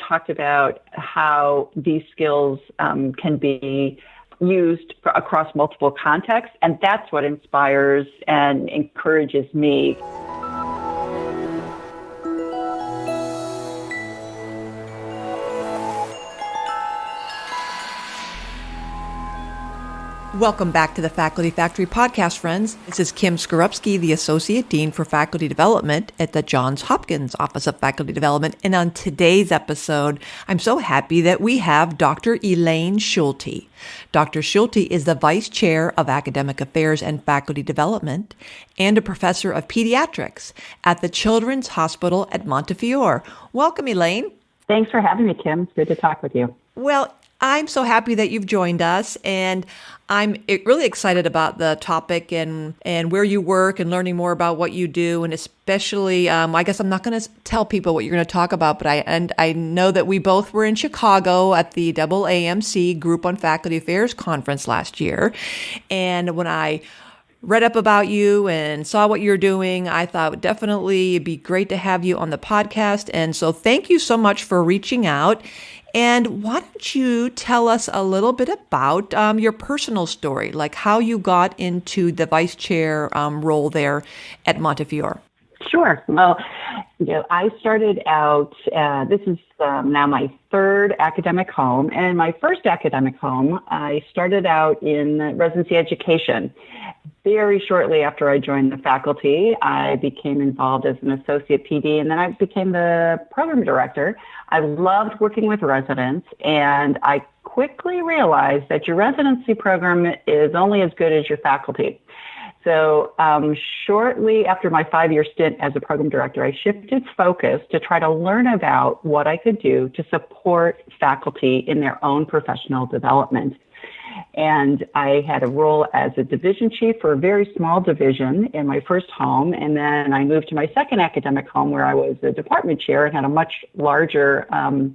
talked about how these skills can be used across multiple contexts, and that's what inspires and encourages me. Welcome back to the Faculty Factory podcast, friends. This is Kim Skorupski, the Associate Dean for Faculty Development at the Johns Hopkins Office of Faculty Development. And on today's episode, I'm so happy that we have Dr. Elaine Schulte. Dr. Schulte is the Vice Chair of Academic Affairs and Faculty Development and a Professor of Pediatrics at the Children's Hospital at Montefiore. Welcome, Elaine. Thanks for having me, Kim. It's good to talk with you. Well, I'm so happy that you've joined us, and I'm really excited about the topic and where you work and learning more about what you do, and especially, I guess I'm not going to tell people what you're going to talk about, but I know that we both were in Chicago at the AAMC Group on Faculty Affairs Conference last year, and when I read up about you and saw what you're doing, I thought definitely it'd be great to have you on the podcast, and so thank you so much for reaching out. And why don't you tell us a little bit about your personal story, like how you got into the vice chair role there at Montefiore? Sure. Well, I started out, this is now my third academic home. And my first academic home, I started out in residency education. Very shortly after I joined the faculty, I became involved as an associate PD, and then I became the program director. I loved working with residents, and I quickly realized that your residency program is only as good as your faculty. So shortly after my 5-year stint as a program director, I shifted focus to try to learn about what I could do to support faculty in their own professional development. And I had a role as a division chief for a very small division in my first home. And then I moved to my second academic home where I was a department chair and had a much larger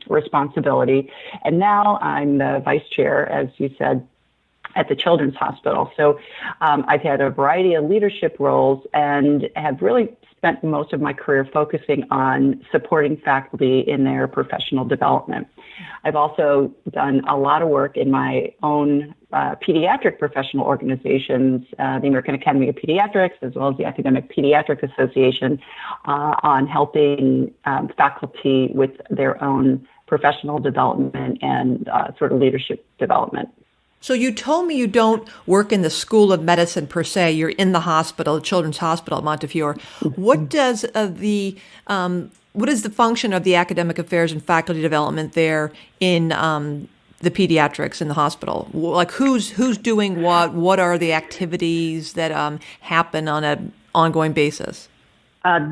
responsibility. And now I'm the vice chair, as you said, at the Children's Hospital. So I've had a variety of leadership roles and have really spent most of my career focusing on supporting faculty in their professional development. I've also done a lot of work in my own pediatric professional organizations, the American Academy of Pediatrics, as well as the Academic Pediatric Association, on helping faculty with their own professional development and sort of leadership development. So you told me you don't work in the School of Medicine per se. You're in the hospital, Children's Hospital at Montefiore. What does what is the function of the academic affairs and faculty development there in the pediatrics in the hospital? Like who's doing what? What are the activities that happen on an ongoing basis?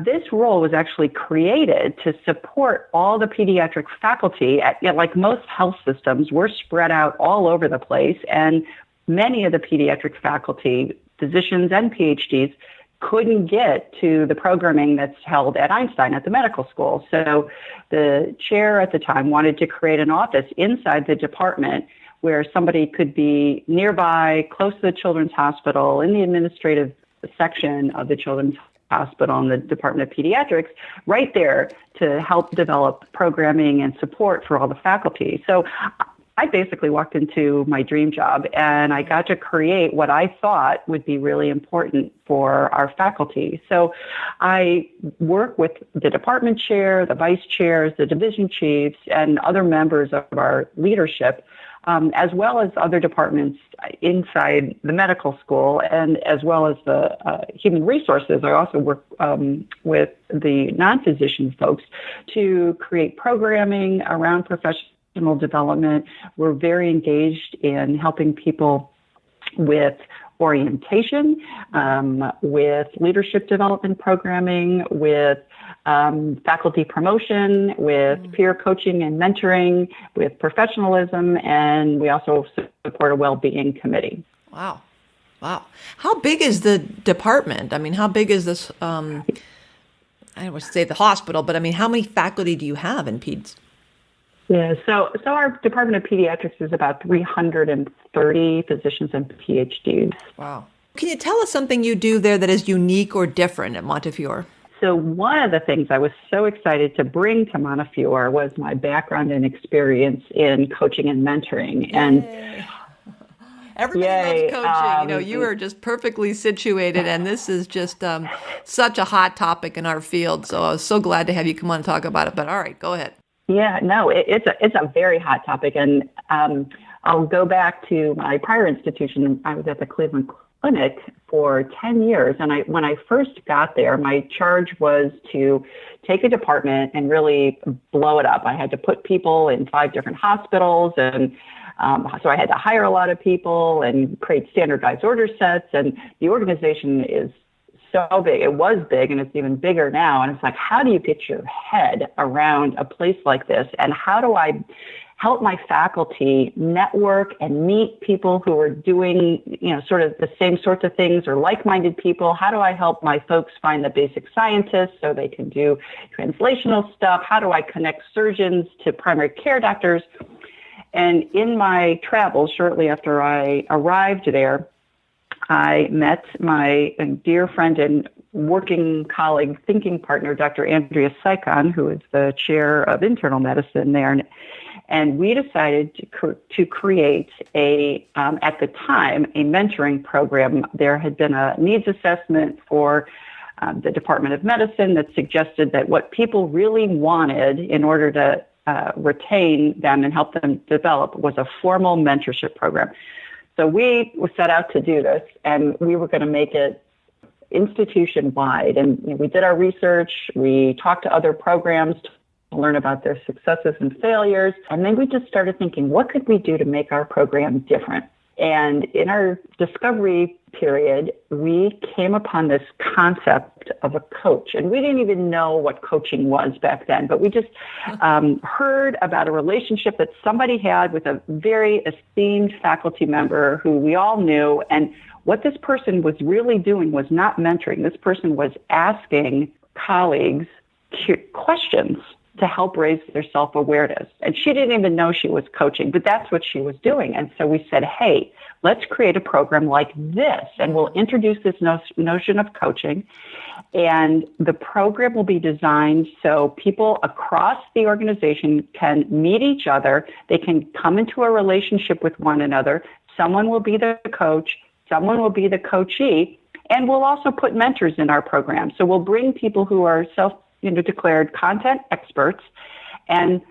This role was actually created to support all the pediatric faculty. Like most health systems, we're spread out all over the place, and many of the pediatric faculty, physicians and PhDs, couldn't get to the programming that's held at Einstein at the medical school. So the chair at the time wanted to create an office inside the department where somebody could be nearby, close to the Children's Hospital, in the administrative section of the Children's Hospital and the Department of Pediatrics, right there to help develop programming and support for all the faculty. So I basically walked into my dream job, and I got to create what I thought would be really important for our faculty. So I work with the department chair, the vice chairs, the division chiefs, and other members of our leadership, as well as other departments inside the medical school, and as well as the human resources. I also work with the non-physician folks to create programming around professional development. We're very engaged in helping people with orientation, with leadership development programming, with faculty promotion, with peer coaching and mentoring, with professionalism, and we also support a well-being committee. Wow. How big is the department? I mean, how big is this, I don't want to say the hospital, but I mean, how many faculty do you have in peds? Yeah, so our Department of Pediatrics is about 330 physicians and PhDs. Wow. Can you tell us something you do there that is unique or different at Montefiore? So one of the things I was so excited to bring to Montefiore was my background and experience in coaching and mentoring. Yay. And everybody loves coaching. You um, are just perfectly situated, and this is just such a hot topic in our field. So I was so glad to have you come on and talk about it. But all right, go ahead. yeah, no, it's a very hot topic. And I'll go back to my prior institution. I was at the Cleveland Clinic for 10 years. And when I first got there, my charge was to take a department and really blow it up. I had to put people in 5 different hospitals. And so I had to hire a lot of people and create standardized order sets. And the organization is so big. It was big, and it's even bigger now. And it's like, how do you get your head around a place like this? And how do I help my faculty network and meet people who are doing, sort of the same sorts of things or like-minded people? How do I help my folks find the basic scientists so they can do translational stuff? How do I connect surgeons to primary care doctors? And in my travels, shortly after I arrived there, I met my dear friend and working colleague, thinking partner, Dr. Andrea Saikon, who is the chair of internal medicine there. And we decided to create at the time, a mentoring program. There had been a needs assessment for the Department of Medicine that suggested that what people really wanted in order to retain them and help them develop was a formal mentorship program. So we set out to do this, and we were going to make it institution-wide. And we did our research. We talked to other programs to learn about their successes and failures. And then we just started thinking, what could we do to make our program different? And in our discovery period, we came upon this concept of a coach. And we didn't even know what coaching was back then, but we just heard about a relationship that somebody had with a very esteemed faculty member who we all knew. And what this person was really doing was not mentoring. This person was asking colleagues questions to help raise their self-awareness. And she didn't even know she was coaching, but that's what she was doing. And so we said, hey, let's create a program like this, and we'll introduce this notion of coaching. And the program will be designed so people across the organization can meet each other. They can come into a relationship with one another. Someone will be the coach, someone will be the coachee, and we'll also put mentors in our program. So we'll bring people who are declared content experts, and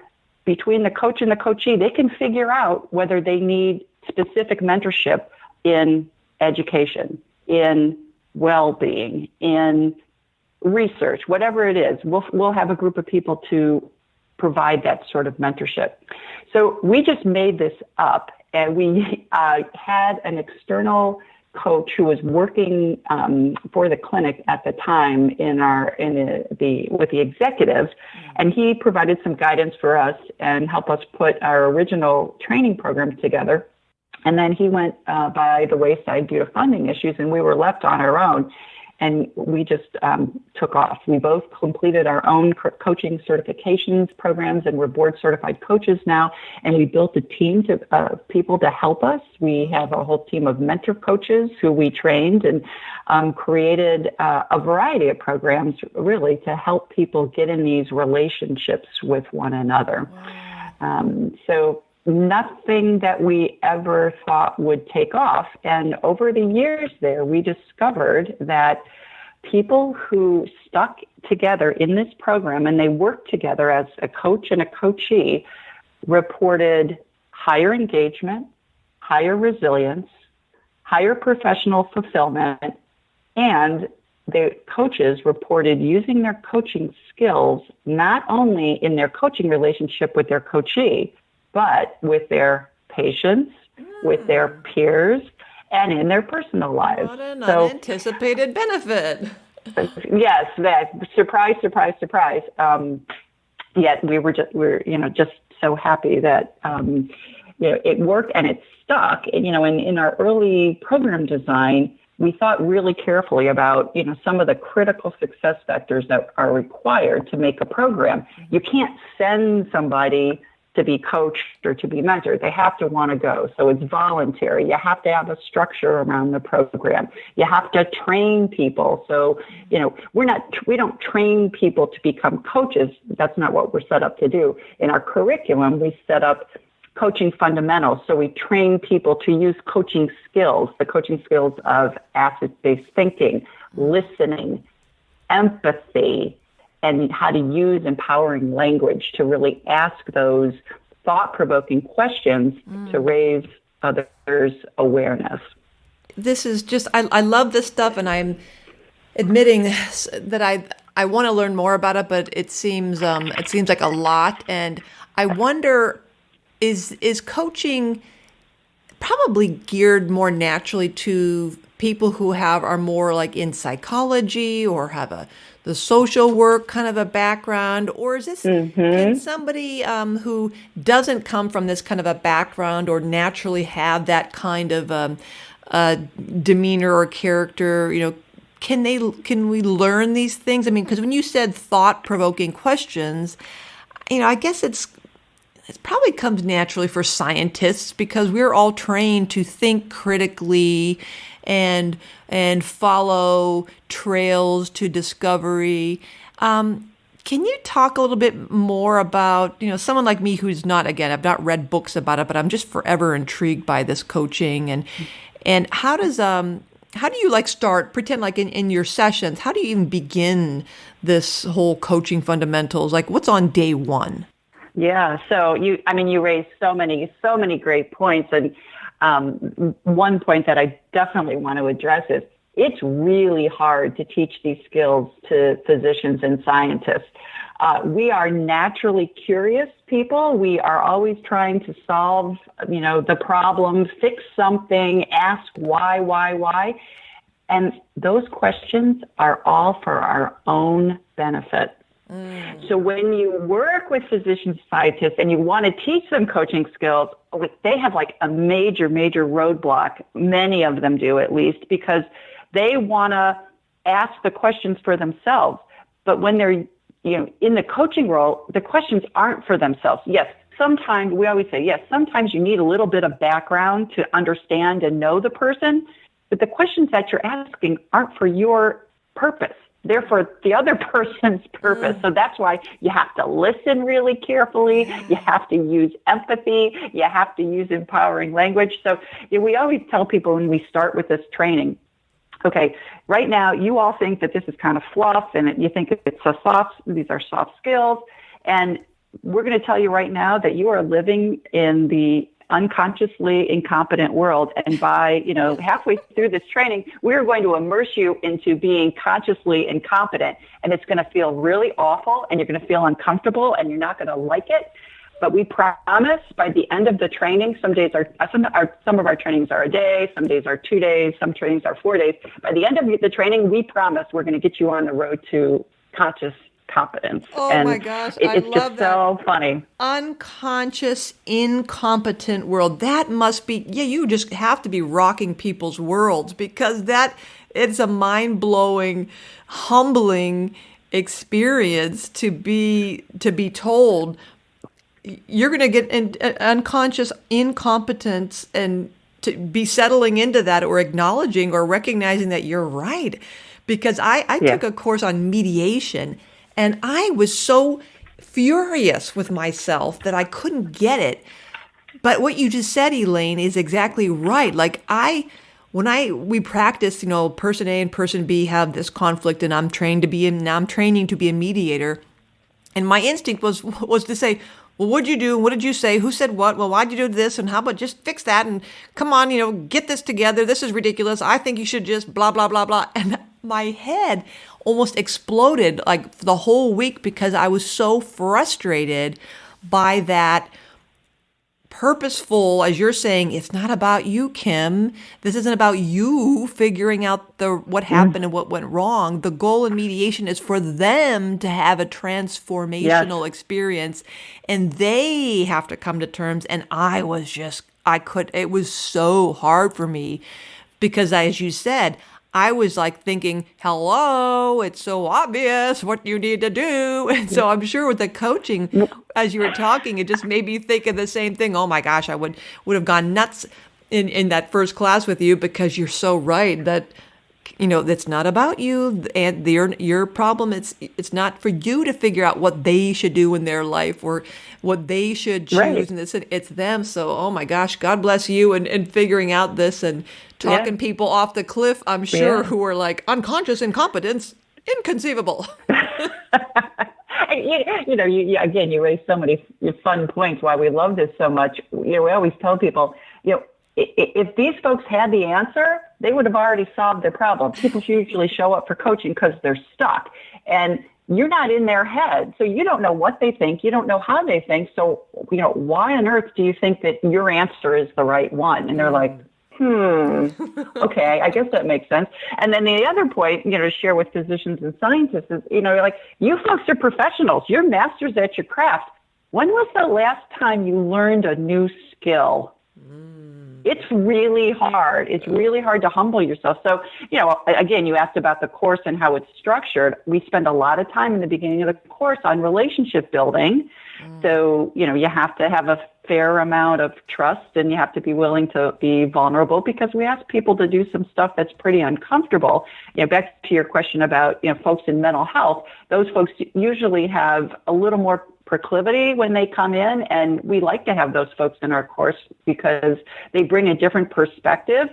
between the coach and the coachee, they can figure out whether they need specific mentorship in education, in well-being, in research, whatever it is. We'll have a group of people to provide that sort of mentorship. So we just made this up, and we had an external coach who was working for the clinic at the time with the executives, and he provided some guidance for us and helped us put our original training program together. And then he went by the wayside due to funding issues, and we were left on our own. And we just took off. We both completed our own coaching certifications programs, and we're board certified coaches now. And we built a team of people to help us. We have a whole team of mentor coaches who we trained, and created a variety of programs really to help people get in these relationships with one another. Wow. So nothing that we ever thought would take off. And over the years there, we discovered that people who stuck together in this program and they worked together as a coach and a coachee reported higher engagement, higher resilience, higher professional fulfillment, and the coaches reported using their coaching skills not only in their coaching relationship with their coachee, but with their patients, with their peers, and in their personal lives. What an unanticipated benefit. Yes, that surprise. Yet we're just so happy that it worked and it stuck. And in our early program design, we thought really carefully about some of the critical success factors that are required to make a program. You can't send somebody to be coached or to be mentored. They have to want to go. So it's voluntary. You have to have a structure around the program. You have to train people. So, we don't train people to become coaches. That's not what we're set up to do. In our curriculum, we set up coaching fundamentals. So we train people to use coaching skills, the coaching skills of asset-based thinking, listening, empathy, and how to use empowering language to really ask those thought-provoking questions to raise others' awareness. This is just, I love this stuff, and I'm admitting that I want to learn more about it, but it seems like a lot. And I wonder, is coaching probably geared more naturally to people who are more like in psychology or have the social work kind of a background, or is this can somebody who doesn't come from this kind of a background or naturally have that kind of demeanor or character, can we learn these things? I mean, because when you said thought-provoking questions, I guess it probably comes naturally for scientists because we're all trained to think critically and follow trails to discovery. Can you talk a little bit more about, someone like me who's not, again, I've not read books about it, but I'm just forever intrigued by this coaching and how do you start, pretend like in your sessions, how do you even begin this whole coaching fundamentals? Like what's on day one? Yeah. So you raised so many great points. And one point that I definitely want to address is it's really hard to teach these skills to physicians and scientists. We are naturally curious people. We are always trying to solve, the problem, fix something, ask why. And those questions are all for our own benefit. So when you work with physicians, scientists, and you want to teach them coaching skills, they have a major roadblock. Many of them do, at least, because they want to ask the questions for themselves. But when they're, in the coaching role, the questions aren't for themselves. Yes, sometimes we always say, yes, sometimes you need a little bit of background to understand and know the person, but the questions that you're asking aren't for your purpose. They're for the other person's purpose. So that's why you have to listen really carefully. You have to use empathy. You have to use empowering language. So we always tell people when we start with this training, okay, right now you all think that this is kind of fluff and you think these are soft skills. And we're going to tell you right now that you are living in the unconsciously incompetent world. And by, halfway through this training, we're going to immerse you into being consciously incompetent. And it's going to feel really awful and you're going to feel uncomfortable and you're not going to like it. But we promise by the end of the training, some of our trainings are a day, some days are 2 days, some trainings are 4 days. By the end of the training, we promise we're going to get you on the road to conscious competence. Oh and my gosh, it's I love just that. So funny. Unconscious, incompetent world. That must be, you just have to be rocking people's worlds because it's a mind-blowing, humbling experience to be told you're going to get unconscious incompetence and to be settling into that or acknowledging or recognizing that you're right. Because I took a course on mediation and I was so furious with myself that I couldn't get it. But what you just said, Elaine, is exactly right. We practice, person A and person B have this conflict and I'm training to be a mediator. And my instinct was to say, well, what'd you do? What did you say? Who said what? Well, why'd you do this? And how about just fix that? And come on, get this together. This is ridiculous. I think you should just blah, blah, blah, blah. And my head almost exploded the whole week because I was so frustrated by that purposeful, as you're saying, it's not about you, Kim. This isn't about you figuring out what happened and what went wrong. The goal in mediation is for them to have a transformational experience and they have to come to terms. And it was so hard for me because as you said, I was like thinking, hello, it's so obvious what you need to do. And so I'm sure with the coaching, as you were talking, it just made me think of the same thing. Oh my gosh, I would have gone nuts in that first class with you, because you're so right that, it's not about you and your problem. It's not for you to figure out what they should do in their life or what they should choose. Right. And it's them. So, oh my gosh, God bless you and figuring out this and talking people off the cliff, I'm sure, who are like unconscious incompetence, inconceivable. Again, you raise so many fun points why we love this so much. We always tell people, if these folks had the answer, they would have already solved their problem. People usually show up for coaching because they're stuck, and you're not in their head. So you don't know what they think. You don't know how they think. So, why on earth do you think that your answer is the right one? And they're like, okay, I guess that makes sense. And then the other point, to share with physicians and scientists is, like, you folks are professionals. You're masters at your craft. When was the last time you learned a new skill? It's really hard. It's really hard to humble yourself. So, again, you asked about the course and how it's structured. We spend a lot of time in the beginning of the course on relationship building. So, you have to have a fair amount of trust, and you have to be willing to be vulnerable, because we ask people to do some stuff that's pretty uncomfortable. Back to your question about, folks in mental health, those folks usually have a little more proclivity when they come in, and we like to have those folks in our course because they bring a different perspective.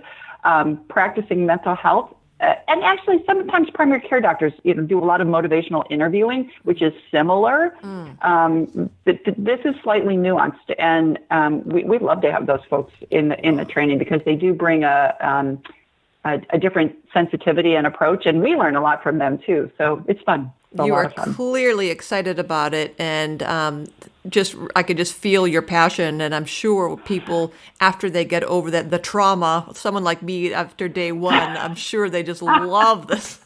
Practicing mental health, and actually sometimes primary care doctors do a lot of motivational interviewing, which is similar. This is slightly nuanced, and we'd love to have those folks in the training, because they do bring a different sensitivity and approach, and we learn a lot from them too. So it's fun. You are clearly excited about it, and I could just feel your passion. And I'm sure people, after they get over the trauma, someone like me after day one, I'm sure they just love this.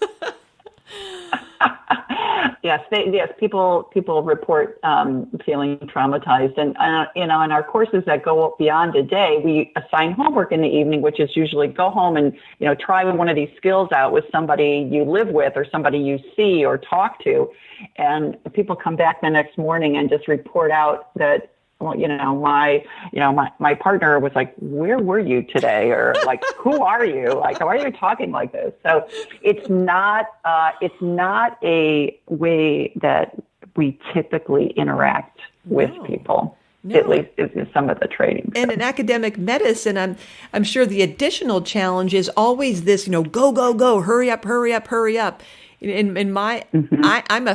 Yes, people report feeling traumatized, and in our courses that go beyond a day, we assign homework in the evening, which is usually go home and try one of these skills out with somebody you live with or somebody you see or talk to, and people come back the next morning and just report out that, well, my partner was like, where were you today? Or like, who are you? Like, why are you talking like this? So it's not a way that we typically interact with people. No. At least in some of the training. And in academic medicine, I'm sure the additional challenge is always this, go, go, go, hurry up, hurry up, hurry up. In my, I'm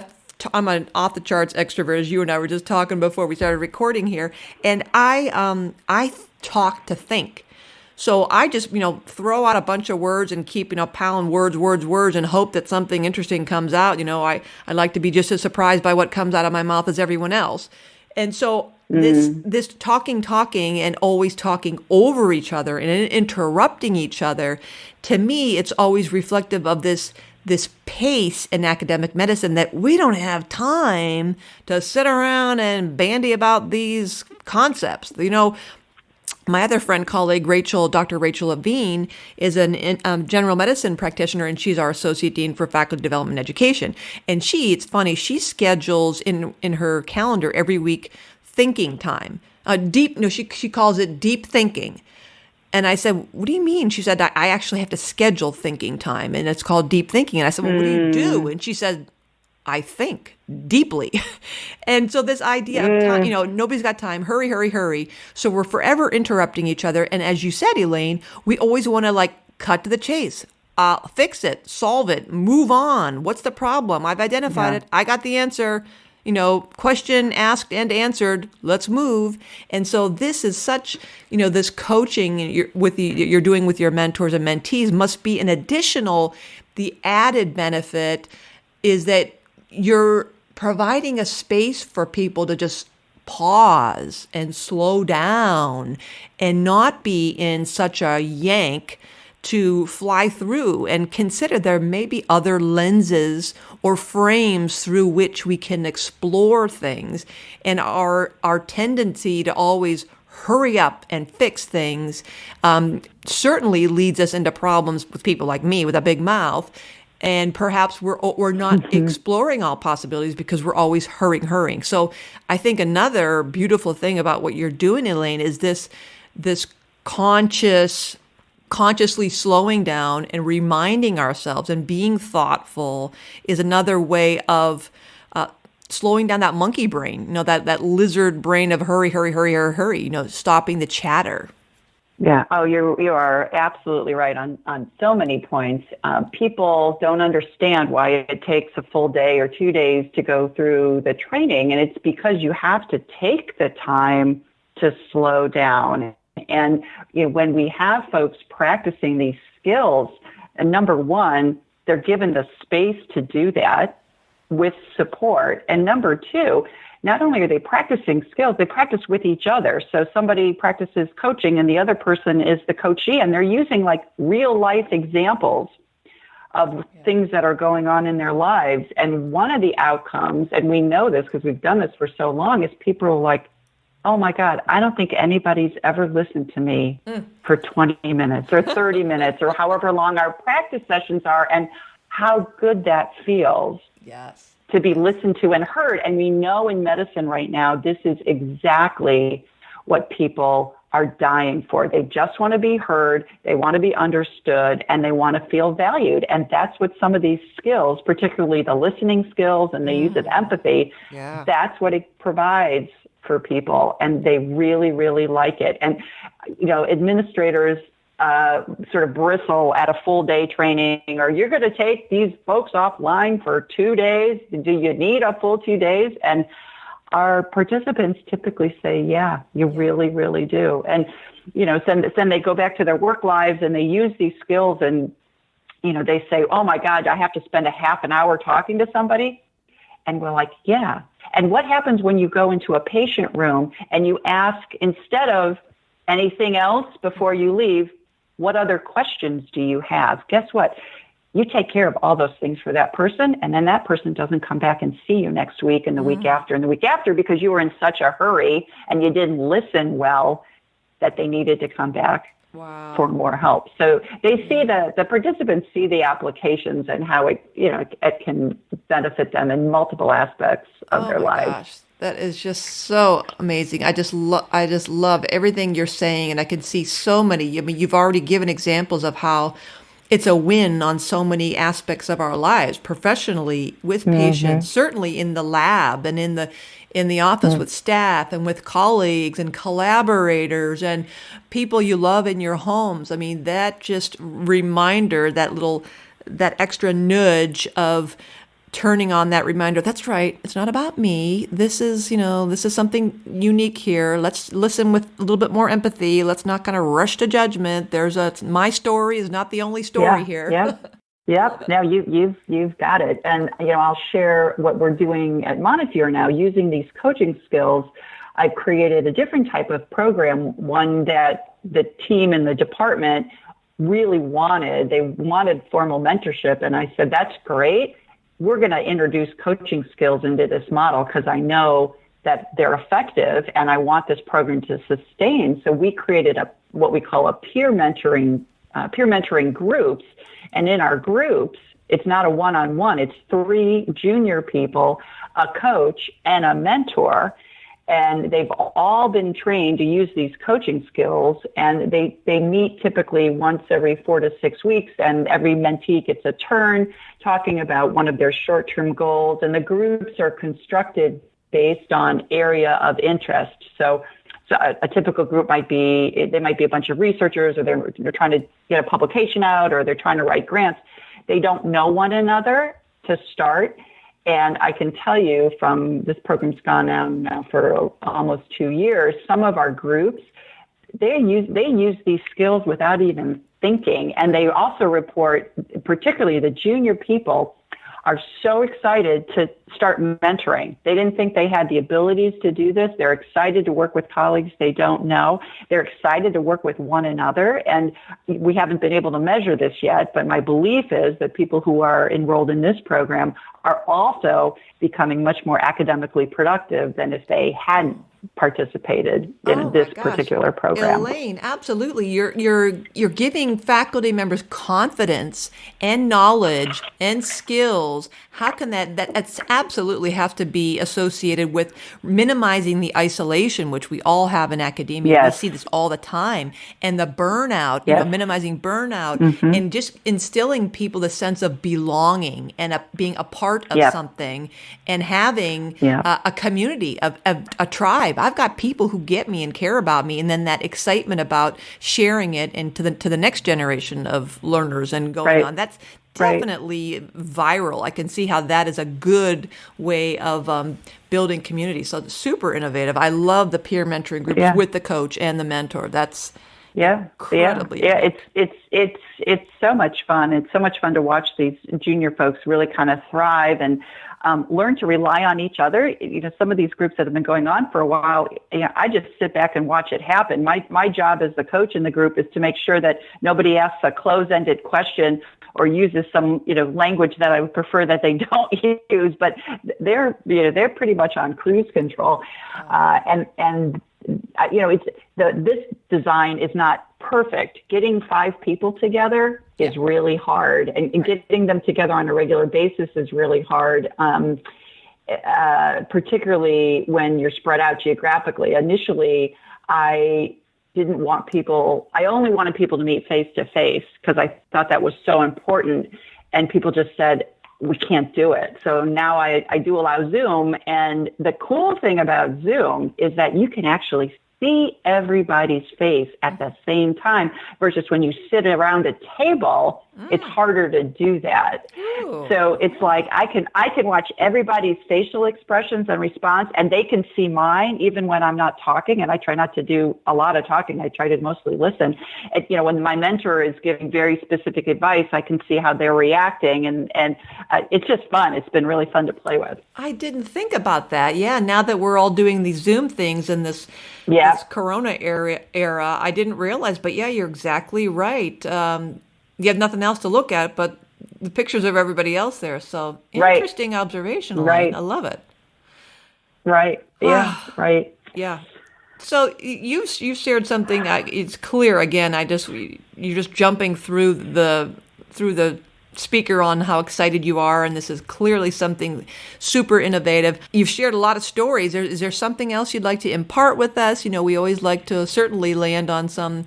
an off the charts extrovert, as you and I were just talking before we started recording here, and I talk to think. So I just throw out a bunch of words and keep pound words and hope that something interesting comes out. I like to be just as surprised by what comes out of my mouth as everyone else. And so this talking and always talking over each other and interrupting each other, to me, it's always reflective of this pace in academic medicine that we don't have time to sit around and bandy about these concepts. My other friend, colleague, Dr. Rachel Levine, is a general medicine practitioner, and she's our associate dean for faculty development and education. And it's funny, she schedules in her calendar every week thinking time. She calls it deep thinking. And I said, what do you mean? She said, I actually have to schedule thinking time, and it's called deep thinking. And I said, well, what do you do? And she said, I think deeply. And so this idea of time, nobody's got time, hurry, hurry, hurry. So we're forever interrupting each other. And as you said, Elaine, we always want to cut to the chase, fix it, solve it, move on. What's the problem? I've identified it. I got the answer. Question asked and answered, let's move. And so this is such, this coaching you're doing with your mentors and mentees must be the added benefit is that you're providing a space for people to just pause and slow down and not be in such a yank to fly through and consider there may be other lenses or frames through which we can explore things. And our tendency to always hurry up and fix things certainly leads us into problems with people like me with a big mouth. And perhaps we're not exploring all possibilities because we're always hurrying. So I think another beautiful thing about what you're doing, Elaine, is this consciously slowing down and reminding ourselves and being thoughtful is another way of slowing down that monkey brain, that lizard brain of hurry, stopping the chatter. Yeah. Oh, you are absolutely right on so many points. People don't understand why it takes a full day or 2 days to go through the training, and it's because you have to take the time to slow down. And when we have folks practicing these skills, number one, they're given the space to do that with support, and number two, not only are they practicing skills, they practice with each other. So somebody practices coaching and the other person is the coachee, and they're using like real life examples of things that are going on in their lives. And one of the outcomes, and we know this because we've done this for so long, is people are like, oh my God, I don't think anybody's ever listened to me for 20 minutes or 30 minutes or however long our practice sessions are, and how good that feels. Yes. To be listened to and heard. And we know in medicine right now, this is exactly what people are dying for. They just want to be heard, they want to be understood, and they want to feel valued. And that's what some of these skills, particularly the listening skills and the use of empathy, that's what it provides for people. And they really, really like it. And, administrators sort of bristle at a full day training, or you're going to take these folks offline for 2 days. Do you need a full 2 days? And our participants typically say, yeah, you really, really do. And, then they go back to their work lives and they use these skills and, they say, oh my God, I have to spend a half an hour talking to somebody. And we're like, yeah. And what happens when you go into a patient room and you ask, instead of anything else before you leave, what other questions do you have? Guess what? You take care of all those things for that person, and then that person doesn't come back and see you next week and the week after and the week after because you were in such a hurry and you didn't listen well that they needed to come back for more help. So they see the participants see the applications and how it can benefit them in multiple aspects of their lives. Gosh. That is just so amazing. I just love everything you're saying, and I can see so many. I mean, you've already given examples of how it's a win on so many aspects of our lives, professionally, with patients, certainly in the lab and in the office with staff and with colleagues and collaborators and people you love in your homes. I mean, that just reminder, that extra nudge of turning on that reminder, that's right, it's not about me. This is something unique here. Let's listen with a little bit more empathy. Let's not kind of rush to judgment. My story is not the only story here. Yep. Now you've got it. And, I'll share what we're doing at Montefiore now using these coaching skills. I've created a different type of program, one that the team in the department really wanted. They wanted formal mentorship. And I said, that's great. We're going to introduce coaching skills into this model because I know that they're effective and I want this program to sustain. So we created what we call a peer mentoring groups. And in our groups, it's not a one-on-one. It's 3 junior people, a coach, and a mentor. And they've all been trained to use these coaching skills, and they meet typically once every 4 to 6 weeks, and every mentee gets a turn talking about one of their short-term goals, and the groups are constructed based on area of interest. So a typical group might be a bunch of researchers, or they're trying to get a publication out, or they're trying to write grants. They don't know one another to start. And I can tell you from this program's gone on now for almost 2 years, some of our groups, they use these skills without even thinking. And they also report, particularly the junior people, are so excited to start mentoring. They didn't think they had the abilities to do this. They're excited to work with colleagues they don't know. They're excited to work with one another. And we haven't been able to measure this yet, but my belief is that people who are enrolled in this program are also becoming much more academically productive than if they hadn't participated Oh in my this gosh. particular program. Elaine, absolutely. You're giving faculty members confidence and knowledge and skills. How can that's absolutely have to be associated with minimizing the isolation, which we all have in academia. We Yes. see this all the time. And the burnout, Yes. minimizing burnout Mm-hmm. and just instilling people the sense of belonging and being a part of Yep. something and having Yep. a community, of a tribe. I've got people who get me and care about me, and then that excitement about sharing it and to the next generation of learners and going Right. on. That's Right. definitely viral. I can see how that is a good way of building community. So it's super innovative. I love the peer mentoring groups Yeah. with the coach and the mentor. That's Yeah. incredibly Yeah. innovative. It's so much fun. It's so much fun to watch these junior folks really kind of thrive and learn to rely on each other. Some of these groups that have been going on for a while, I just sit back and watch it happen. My job as the coach in the group is to make sure that nobody asks a closed-ended question or uses some, language that I would prefer that they don't use. But they're pretty much on cruise control, this design is not perfect. Getting 5 people together is really hard, and getting them together on a regular basis is really hard, particularly when you're spread out geographically. Initially, I only wanted people to meet face to face because I thought that was so important, and people just said, we can't do it. So now I do allow Zoom. And the cool thing about Zoom is that you can actually see everybody's face at the same time versus when you sit around a table, it's harder to do that. Ooh. So it's like I can watch everybody's facial expressions and response, and they can see mine even when I'm not talking. And I try not to do a lot of talking. I try to mostly listen. And, when my mentor is giving very specific advice, I can see how they're reacting, and it's just fun. It's been really fun to play with. I didn't think about that. Yeah, now that we're all doing these Zoom things in this Corona era, I didn't realize. But yeah, you're exactly right. You have nothing else to look at but the pictures of everybody else there. So interesting observation, Elaine. Right. I love it. Right. Yeah. Right. Yeah. So you shared something. It's clear again. You're just jumping through the speaker on how excited you are, and this is clearly something super innovative. You've shared a lot of stories. Is there something else you'd like to impart with us? We always like to certainly land on some,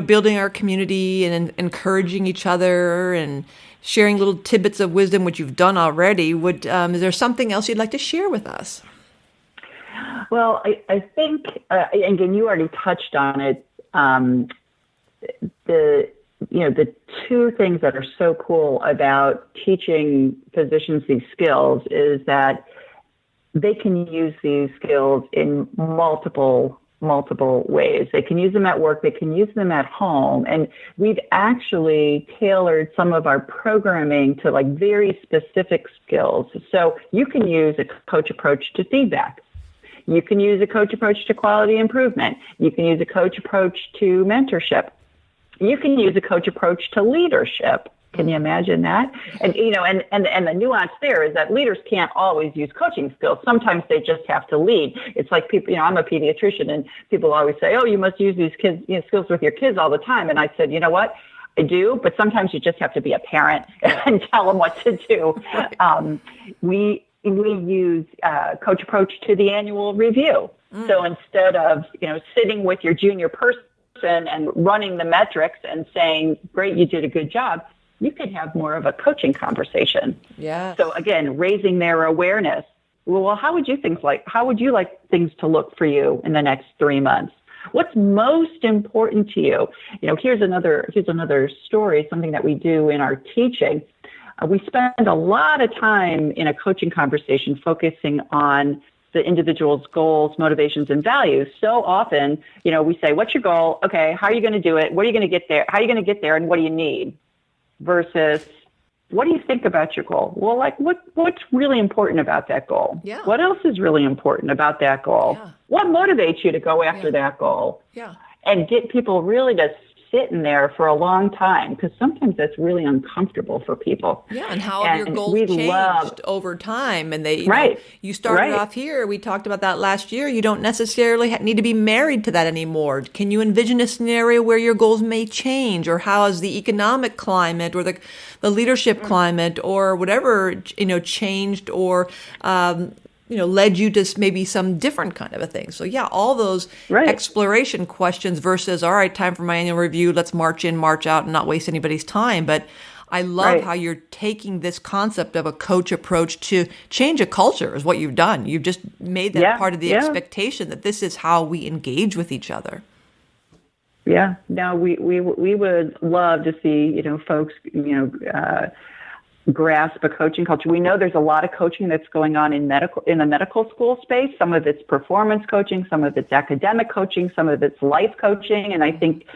building our community and encouraging each other and sharing little tidbits of wisdom, which you've done already. Is there something else you'd like to share with us? Well, I think, again, you already touched on it. The 2 things that are so cool about teaching physicians these skills is that they can use these skills in multiple ways. They can use them at work. They can use them at home. And we've actually tailored some of our programming to very specific skills. So you can use a coach approach to feedback. You can use a coach approach to quality improvement. You can use a coach approach to mentorship. You can use a coach approach to leadership. Can you imagine that? And and the nuance there is that leaders can't always use coaching skills. Sometimes they just have to lead. It's like people. I'm a pediatrician, and people always say, "Oh, you must use these skills with your kids all the time." And I said, you know what? I do, but sometimes you just have to be a parent and tell them what to do. We use coach approach to the annual review. So instead of sitting with your junior person and running the metrics and saying, "Great, you did a good job," you could have more of a coaching conversation. Yeah. So again, raising their awareness. Well, how would you like things to look for you in the next 3 months? What's most important to you? Here's another story, something that we do in our teaching. We spend a lot of time in a coaching conversation focusing on the individual's goals, motivations, and values. So often, we say, "What's your goal? Okay, how are you going to do it? What are you going to get there? How are you going to get there? And what do you need?" Versus, what do you think about your goal? Well, what's really important about that goal? Yeah. What else is really important about that goal? Yeah. What motivates you to go after that goal? Yeah. And get people really to sit in there for a long time, because sometimes that's really uncomfortable for people. Yeah, and how have your goals changed over time? And they, you started off here. We talked about that last year. You don't necessarily need to be married to that anymore. Can you envision a scenario where your goals may change, or how has the economic climate or the leadership climate or whatever, changed or led you to maybe some different kind of a thing? So yeah, all those exploration questions versus, all right, time for my annual review. Let's march in, march out, and not waste anybody's time. But I love how you're taking this concept of a coach approach to change a culture is what you've done. You've just made that part of the expectation that this is how we engage with each other. Yeah. No, we would love to see, folks, grasp a coaching culture. We know there's a lot of coaching that's going on in the medical school space. Some of it's performance coaching, some of it's academic coaching, some of it's life coaching. And I think,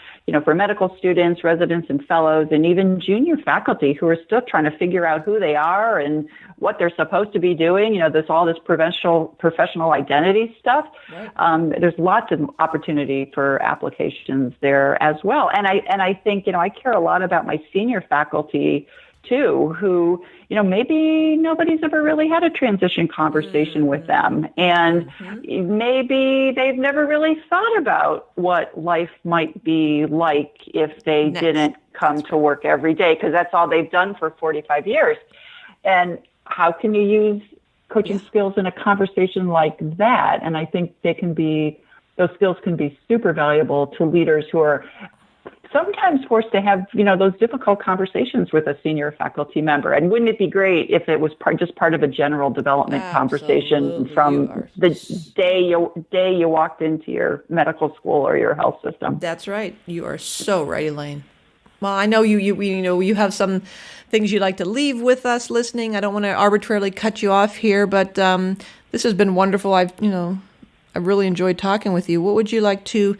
for medical students, residents and fellows, and even junior faculty who are still trying to figure out who they are and what they're supposed to be doing, all this professional identity stuff. Right. There's lots of opportunity for applications there as well. And I think, I care a lot about my senior faculty too, who, maybe nobody's ever really had a transition conversation with them. And maybe they've never really thought about what life might be like if they didn't come to work every day, because that's all they've done for 45 years. And how can you use coaching skills in a conversation like that? And I think those skills can be super valuable to leaders who are sometimes forced to have, those difficult conversations with a senior faculty member. And wouldn't it be great if it was just part of a general development conversation from the day you walked into your medical school or your health system? That's right. You are so right, Elaine. Well, I know you have some things you'd like to leave with us listening. I don't want to arbitrarily cut you off here, but this has been wonderful. I've really enjoyed talking with you. What would you like to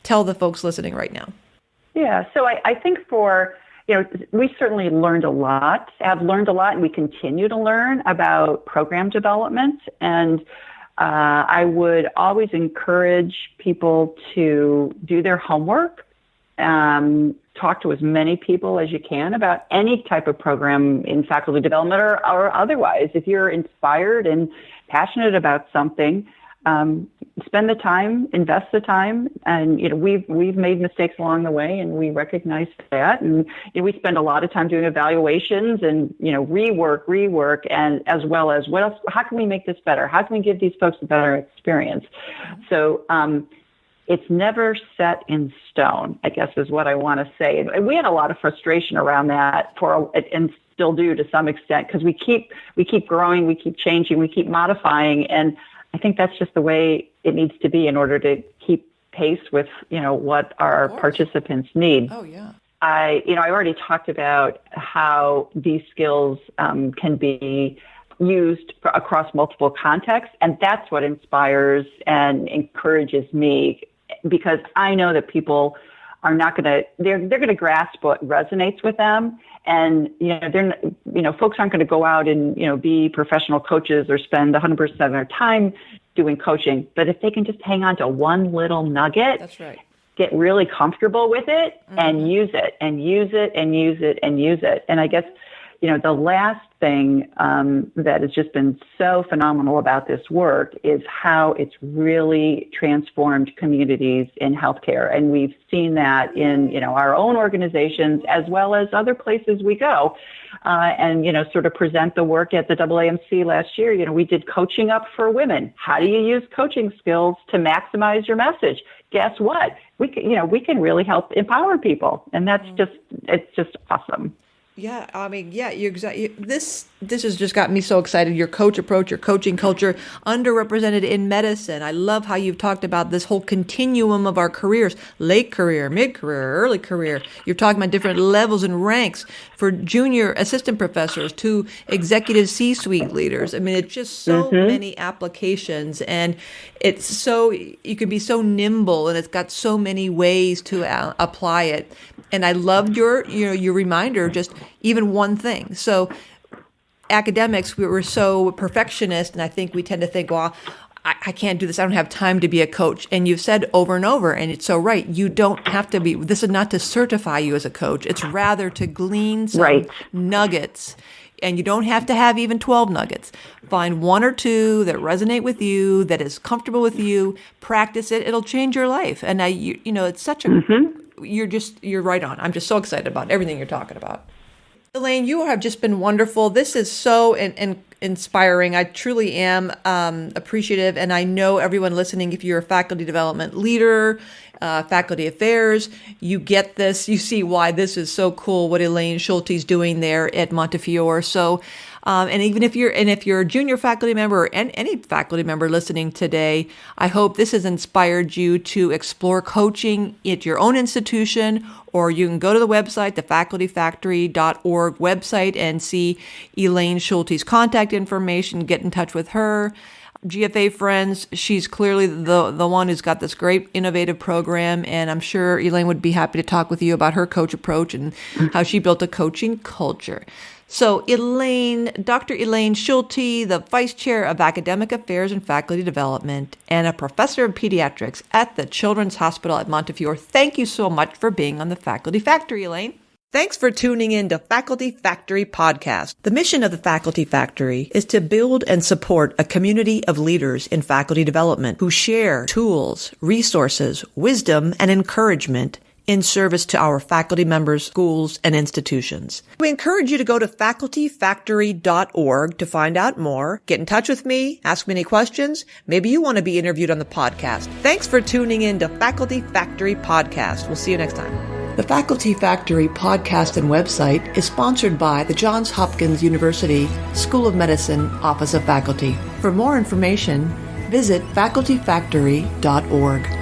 tell the folks listening right now? Yeah, so I think we certainly have learned a lot, and we continue to learn about program development. And I would always encourage people to do their homework, talk to as many people as you can about any type of program in faculty development or otherwise. If you're inspired and passionate about something, spend the time, invest the time, and we've made mistakes along the way, and we recognize that. And we spend a lot of time doing evaluations and rework, and as well as what else? How can we make this better? How can we give these folks a better experience? So it's never set in stone, I guess, is what I want to say. And we had a lot of frustration around that and still do to some extent, because we keep growing, we keep changing, we keep modifying, and I think that's just the way it needs to be in order to keep pace with, what our participants need. Oh, yeah. I already talked about how these skills can be used across multiple contexts, and that's what inspires and encourages me, because I know that people are not they're going to grasp what resonates with them. And, folks aren't going to go out and, be professional coaches or spend 100% of their time doing coaching. But if they can just hang on to one little nugget, that's right, get really comfortable with it and use it and use it and use it and use it. And I guess, the last thing that has just been so phenomenal about this work is how it's really transformed communities in healthcare. And we've seen that in, our own organizations as well as other places we go. And, sort of present the work at the AAMC last year. We did coaching up for women. How do you use coaching skills to maximize your message? Guess what? We can really help empower people. And it's just awesome. Yeah, I mean, yeah, you're exactly. This has just got me so excited. Your coach approach, your coaching culture, underrepresented in medicine. I love how you've talked about this whole continuum of our careers: late career, mid career, early career. You're talking about different levels and ranks for junior assistant professors to executive C-suite leaders. I mean, it's just so many applications, and it's so you can be so nimble, and it's got so many ways to apply it. And I loved your reminder, just even one thing. So academics, we were so perfectionist, and I think we tend to think, well, I can't do this. I don't have time to be a coach. And you've said over and over, and it's so right. You don't have to be, this is not to certify you as a coach. It's rather to glean some nuggets. And you don't have to have even 12 nuggets. Find one or two that resonate with you, that is comfortable with you. Practice it. It'll change your life. And it's such a, you're right on. I'm just so excited about everything you're talking about. Elaine, you have just been wonderful. This is so inspiring. I truly am appreciative. And I know everyone listening, if you're a faculty development leader, faculty affairs, you get this. You see why this is so cool, what Elaine Schulte is doing there at Montefiore. So, and even if you're a junior faculty member or any faculty member listening today, I hope this has inspired you to explore coaching at your own institution, or you can go to the website, the facultyfactory.org website, and see Elaine Schulte's contact information, get in touch with her. GFA friends, she's clearly the one who's got this great innovative program, and I'm sure Elaine would be happy to talk with you about her coach approach and how she built a coaching culture. So Dr. Elaine Schulte, the Vice Chair of Academic Affairs and Faculty Development and a Professor of Pediatrics at the Children's Hospital at Montefiore, thank you so much for being on the Faculty Factory, Elaine. Thanks for tuning in to Faculty Factory Podcast. The mission of the Faculty Factory is to build and support a community of leaders in faculty development who share tools, resources, wisdom, and encouragement in service to our faculty members, schools, and institutions. We encourage you to go to facultyfactory.org to find out more. Get in touch with me, ask me any questions. Maybe you want to be interviewed on the podcast. Thanks for tuning in to Faculty Factory Podcast. We'll see you next time. The Faculty Factory podcast and website is sponsored by the Johns Hopkins University School of Medicine Office of Faculty. For more information, visit facultyfactory.org.